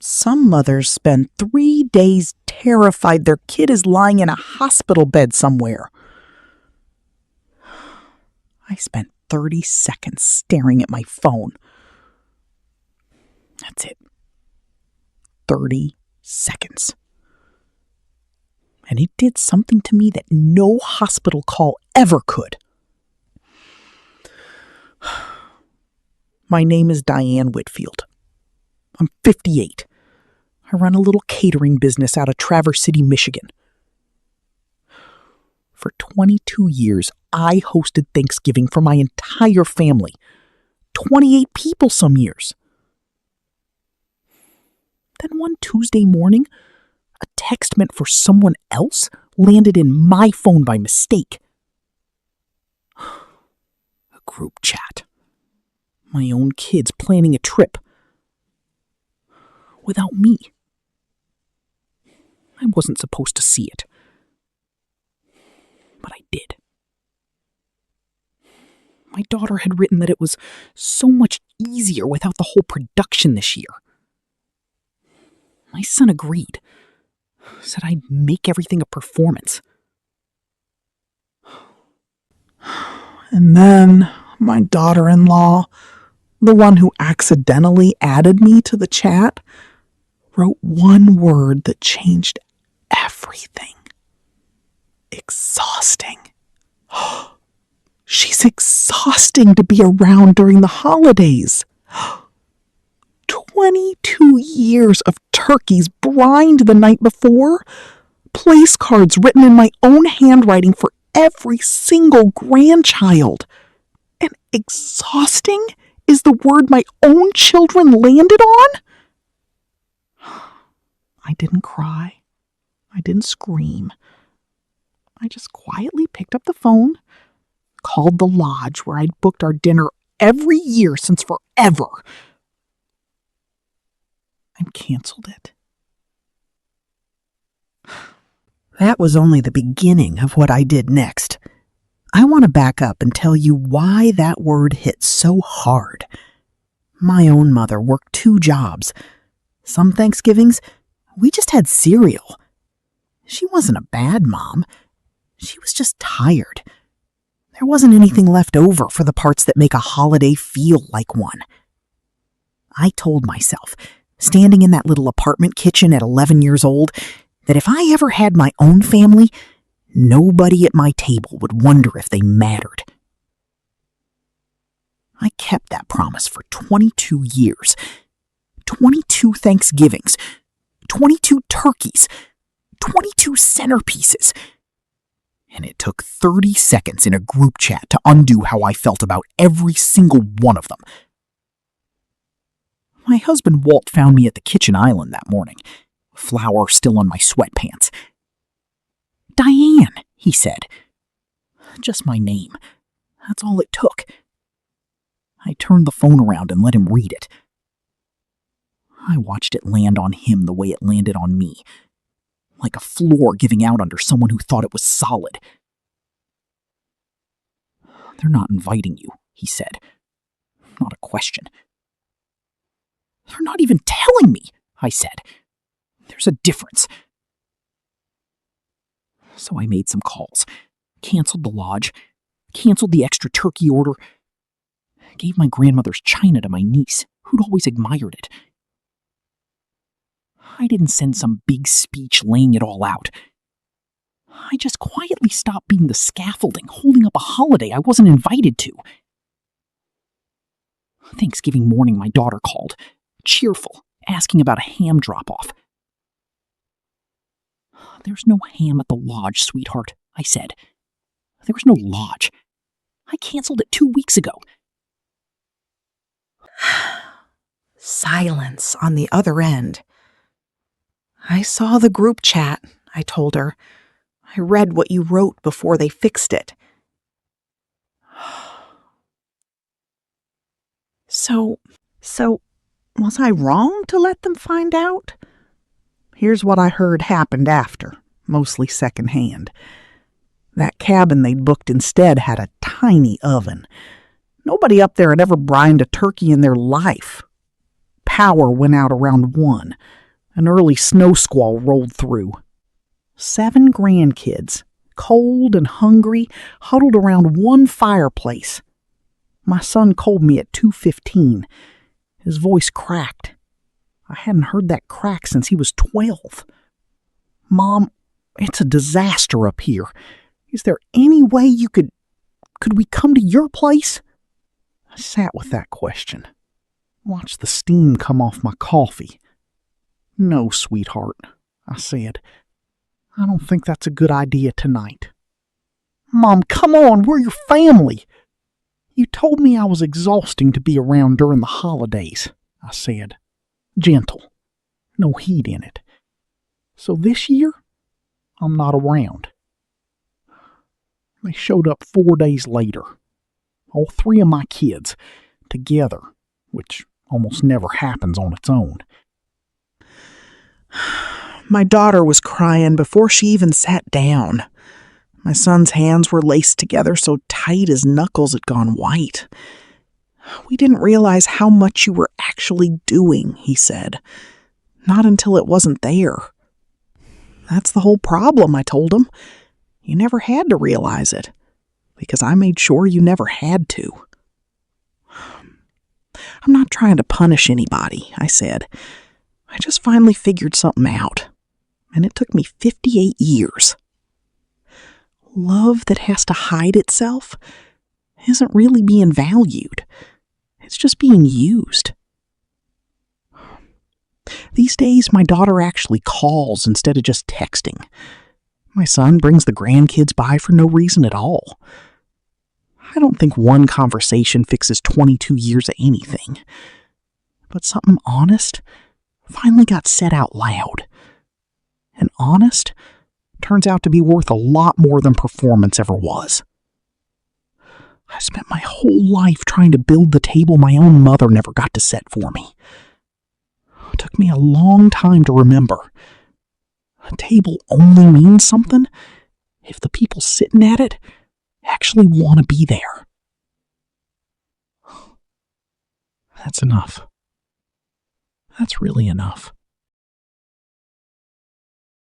Some mothers spend 3 days terrified their kid is lying in a hospital bed somewhere. I spent 30 seconds staring at my phone. That's it. 30 seconds. And it did something to me that no hospital call ever could. My name is Diane Whitfield. I'm 58. I run a little catering business out of Traverse City, Michigan. For 22 years, I hosted Thanksgiving for my entire family. 28 people some years. Then one Tuesday morning, a text meant for someone else landed in my phone by mistake. A group chat. My own kids planning a trip. Without me. I wasn't supposed to see it. But I did. My daughter had written that it was so much easier without the whole production this year. My son agreed. Said I'd make everything a performance. And then my daughter-in-law, the one who accidentally added me to the chat, wrote one word that changed everything. Exhausting. She's exhausting to be around during the holidays. 22 years of turkeys brined the night before, place cards written in my own handwriting for every single grandchild. And exhausting is the word my own children landed on? I didn't cry. I didn't scream. I just quietly picked up the phone, called the lodge where I'd booked our dinner every year since forever, and canceled it. That was only the beginning of what I did next. I want to back up and tell you why that word hit so hard. My own mother worked 2 jobs. Some Thanksgivings, we just had cereal. She wasn't a bad mom. She was just tired. There wasn't anything left over for the parts that make a holiday feel like one. I told myself, standing in that little apartment kitchen at 11 years old, that if I ever had my own family, nobody at my table would wonder if they mattered. I kept that promise for 22 years. 22 Thanksgivings. 22 turkeys. 22 centerpieces. And it took 30 seconds in a group chat to undo how I felt about every single one of them. My husband Walt found me at the kitchen island that morning, flour still on my sweatpants. "Diane," he said. Just my name. That's all it took. I turned the phone around and let him read it. I watched it land on him the way it landed on me, like a floor giving out under someone who thought it was solid. "They're not inviting you," he said. Not a question. "They're not even telling me," I said. "There's a difference." So I made some calls, canceled the lodge, canceled the extra turkey order, gave my grandmother's china to my niece, who'd always admired it. I didn't send some big speech laying it all out. I just quietly stopped being the scaffolding holding up a holiday I wasn't invited to. Thanksgiving morning, my daughter called, cheerful, asking about a ham drop-off. "There's no ham at the lodge, sweetheart," I said. "There was no lodge. I canceled it 2 weeks ago." Silence on the other end. "I saw the group chat," I told her. "I read what you wrote before they fixed it." So, was I wrong to let them find out? Here's what I heard happened after, mostly secondhand. That cabin they'd booked instead had a tiny oven. Nobody up there had ever brined a turkey in their life. Power went out around 1. An early snow squall rolled through. 7 grandkids, cold and hungry, huddled around one fireplace. My son called me at 2:15. His voice cracked. I hadn't heard that crack since he was 12. "Mom, it's a disaster up here. Is there any way you could we come to your place?" I sat with that question. Watched the steam come off my coffee. "No, sweetheart," I said. "I don't think that's a good idea tonight." "Mom, come on, we're your family." "You told me I was exhausting to be around during the holidays," I said. Gentle. No heat in it. "So this year, I'm not around." They showed up 4 days later. All 3 of my kids, together, which almost never happens on its own. My daughter was crying before she even sat down. My son's hands were laced together so tight his knuckles had gone white. "We didn't realize how much you were actually doing," he said. "Not until it wasn't there." "That's the whole problem," I told him. "You never had to realize it, because I made sure you never had to." "I'm not trying to punish anybody," I said. "I just finally figured something out, and it took me 58 years. Love that has to hide itself isn't really being valued. It's just being used. These days, my daughter actually calls instead of just texting. My son brings the grandkids by for no reason at all. I don't think one conversation fixes 22 years of anything. But something honest finally got said out loud. And honest turns out to be worth a lot more than performance ever was. I spent my whole life trying to build the table my own mother never got to set for me. It took me a long time to remember. A table only means something if the people sitting at it actually want to be there. That's enough. That's really enough.